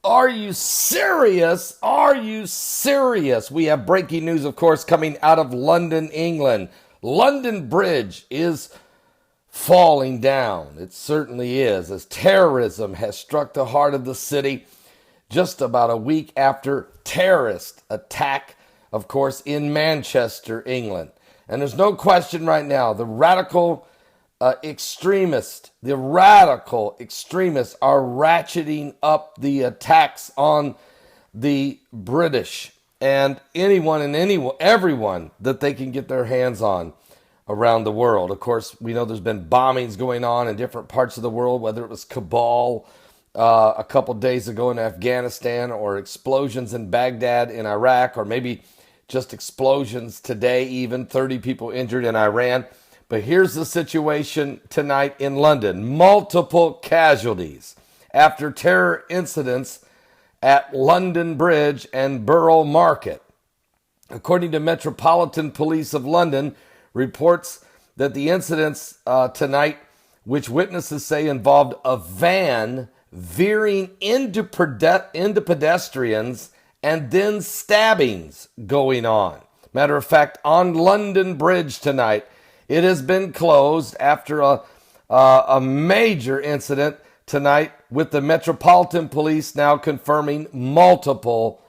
Are you serious? Are you serious? We have breaking news, of course, coming out of London, England. London Bridge is falling down. It certainly is, as terrorism has struck the heart of the city just about a week after terrorist attack, of course, in Manchester, England. And there's no question right now, the radical extremists are ratcheting up the attacks on the British and everyone that they can get their hands on around the world. Of course, we know there's been bombings going on in different parts of the world, whether it was Kabul a couple days ago in Afghanistan, or explosions in Baghdad in Iraq, or maybe just explosions today, even 30 people injured in Iran. But here's the situation tonight in London. Multiple casualties after terror incidents at London Bridge and Borough Market. According to Metropolitan Police of London, reports that the incidents tonight, which witnesses say involved a van veering into pedestrians and then stabbings going on. Matter of fact, on London Bridge tonight, it has been closed after a major incident tonight, with the Metropolitan Police now confirming multiple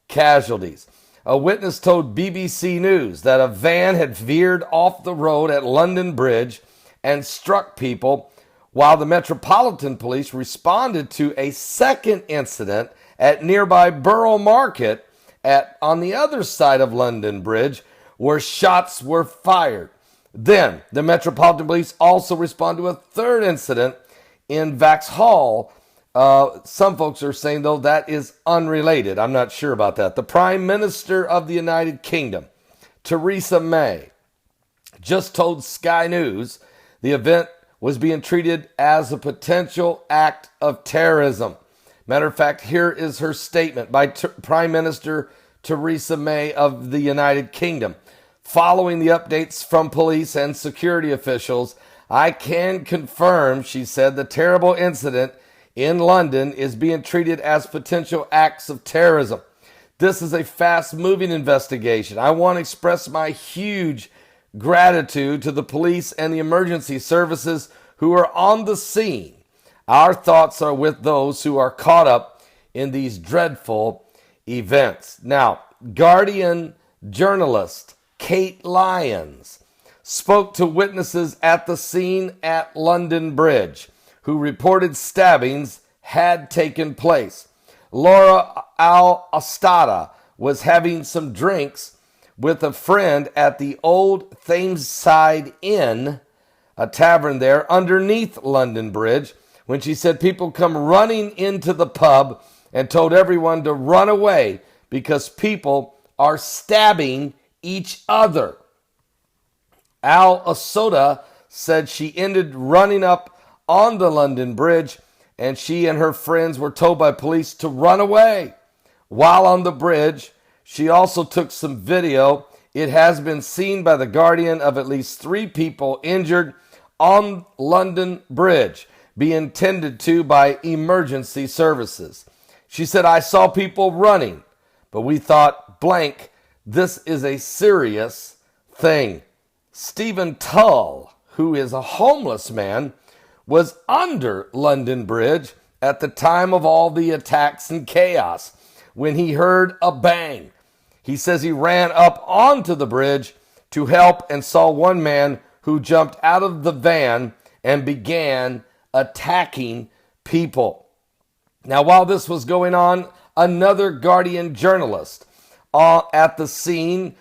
casualties. A witness told BBC News that a van had veered off the road at London Bridge and struck people, while the Metropolitan Police responded to a second incident at nearby Borough Market on the other side of London Bridge, where shots were fired. Then, the Metropolitan Police also responded to a third incident in Vauxhall. Some folks are saying, though, that is unrelated. I'm not sure about that. The Prime Minister of the United Kingdom, Theresa May, just told Sky News the event was being treated as a potential act of terrorism. Matter of fact, here is her statement by Prime Minister Theresa May of the United Kingdom. Following the updates from police and security officials, I can confirm, she said, the terrible incident in London is being treated as potential acts of terrorism. This is a fast-moving investigation. I want to express my huge gratitude to the police and the emergency services who are on the scene. Our thoughts are with those who are caught up in these dreadful events. Now, Guardian journalist Kate Lyons spoke to witnesses at the scene at London Bridge who reported stabbings had taken place. Laura Al-Astada was having some drinks with a friend at the Old Thameside Inn, a tavern there underneath London Bridge, when she said people come running into the pub and told everyone to run away because people are stabbing each other. Al-Asada said she ended running up on the London Bridge, and she and her friends were told by police to run away. While on the bridge, she also took some video. It has been seen by the Guardian of at least 3 people injured on London Bridge, being tended to by emergency services. She said, I saw people running, but we thought, blank, this is a serious thing. Stephen Tull, who is a homeless man, was under London Bridge at the time of all the attacks and chaos when he heard a bang. He says he ran up onto the bridge to help and saw one man who jumped out of the van and began attacking people. Now, while this was going on, another Guardian journalist at the scene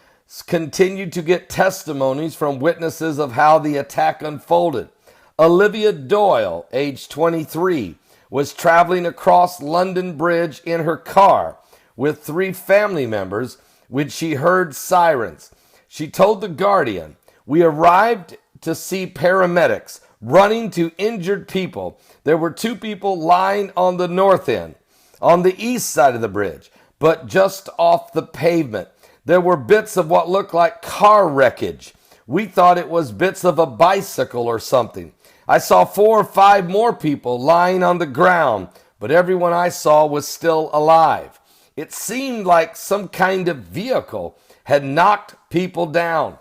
continued to get testimonies from witnesses of how the attack unfolded. Olivia Doyle, age 23, was traveling across London Bridge in her car with 3 family members when she heard sirens. She told The Guardian, we arrived to see paramedics running to injured people. There were 2 people lying on the north end, on the east side of the bridge, but just off the pavement. There were bits of what looked like car wreckage. We thought it was bits of a bicycle or something. I saw 4 or 5 more people lying on the ground, but everyone I saw was still alive. It seemed like some kind of vehicle had knocked people down.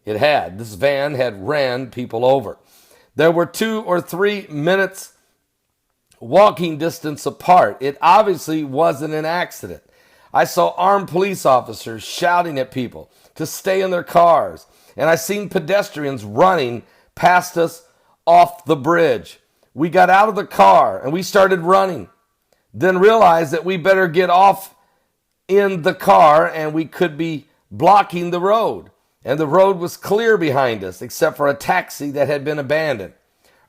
It had. This van had ran people over. There were 2 or 3 minutes walking distance apart. It obviously wasn't an accident. I saw armed police officers shouting at people to stay in their cars, and I seen pedestrians running past us off the bridge. We got out of the car and we started running, then realized that we better get off in the car and we could be blocking the road. And the road was clear behind us except for a taxi that had been abandoned.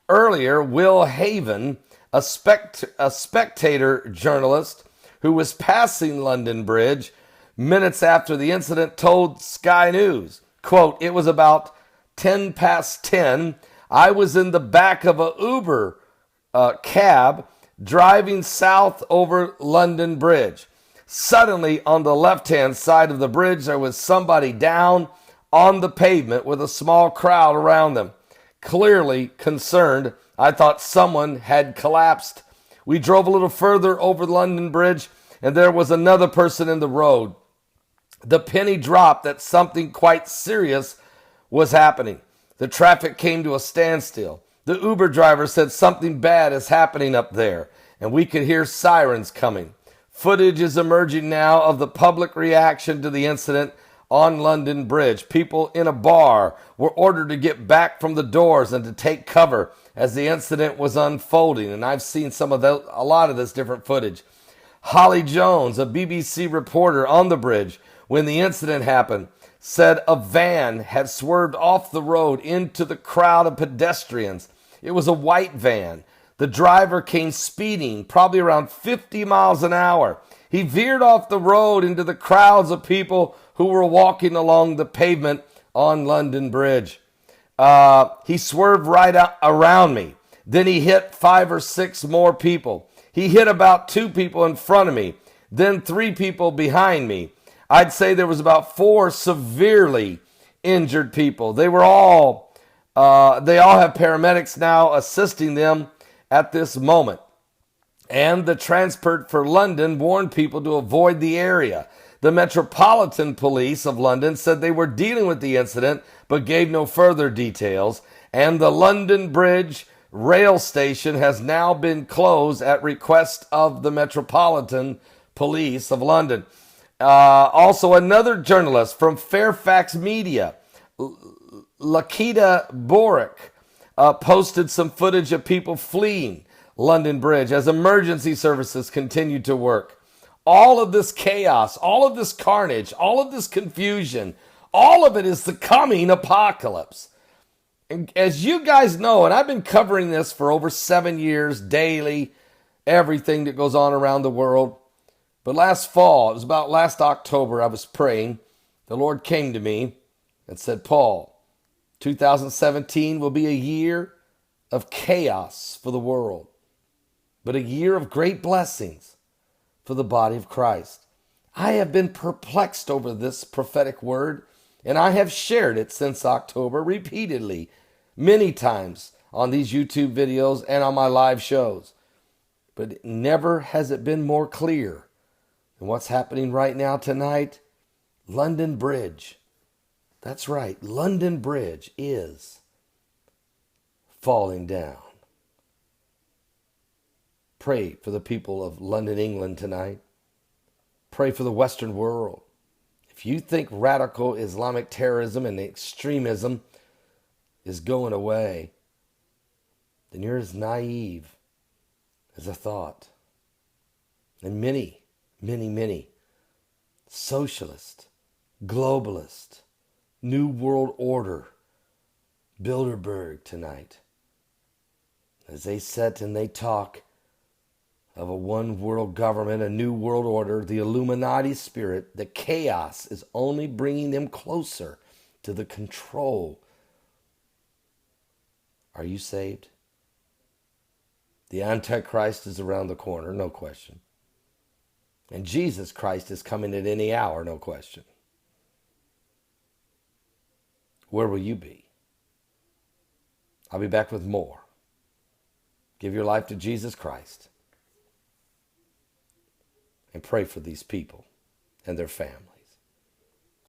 Earlier, Will Haven, a spectator journalist who was passing London Bridge minutes after the incident, told Sky News, quote, "It was about 10 past 10. I was in the back of a Uber cab driving south over London Bridge. Suddenly, on the left-hand side of the bridge, there was somebody down on the pavement with a small crowd around them. Clearly concerned, I thought someone had collapsed. We drove a little further over London Bridge, and there was another person in the road. The penny dropped that something quite serious was happening. The traffic came to a standstill. The Uber driver said something bad is happening up there, and we could hear sirens coming. Footage is emerging now of the public reaction to the incident on London Bridge. People in a bar were ordered to get back from the doors and to take cover as the incident was unfolding. And I've seen a lot of this different footage. Holly Jones, a BBC reporter on the bridge when the incident happened, said a van had swerved off the road into the crowd of pedestrians. It was a white van. The driver came speeding, probably around 50 miles an hour. He veered off the road into the crowds of people who were walking along the pavement on London Bridge. He swerved right around me. Then he hit 5 or 6 more people. He hit about 2 people in front of me, then 3 people behind me. I'd say there was about 4 severely injured people. They all have paramedics now assisting them at this moment. And the Transport for London warned people to avoid the area. The Metropolitan Police of London said they were dealing with the incident, but gave no further details. And the London Bridge rail station has now been closed at request of the Metropolitan Police of London. Also, another journalist from Fairfax Media, Lakita Boric, posted some footage of people fleeing London Bridge as emergency services continued to work. All of this chaos, all of this carnage, all of this confusion, all of it is the coming apocalypse. And as you guys know, and I've been covering this for over 7 years, daily, everything that goes on around the world. But last fall, it was about last October, I was praying. The Lord came to me and said, Paul, 2017 will be a year of chaos for the world, but a year of great blessings for the body of Christ. I have been perplexed over this prophetic word, and I have shared it since October repeatedly, many times on these YouTube videos and on my live shows. But never has it been more clear than what's happening right now tonight. London Bridge. That's right, London Bridge is falling down. Pray for the people of London, England tonight. Pray for the Western world. If you think radical Islamic terrorism and extremism is going away, then you're as naive as a thought. And many socialist, globalist, New World Order, Bilderberg tonight, as they sit and they talk of a one world government, a new world order, the Illuminati spirit, the chaos is only bringing them closer to the control. Are you saved? The Antichrist is around the corner, no question. And Jesus Christ is coming at any hour, no question. Where will you be? I'll be back with more. Give your life to Jesus Christ. and pray for these people and their families.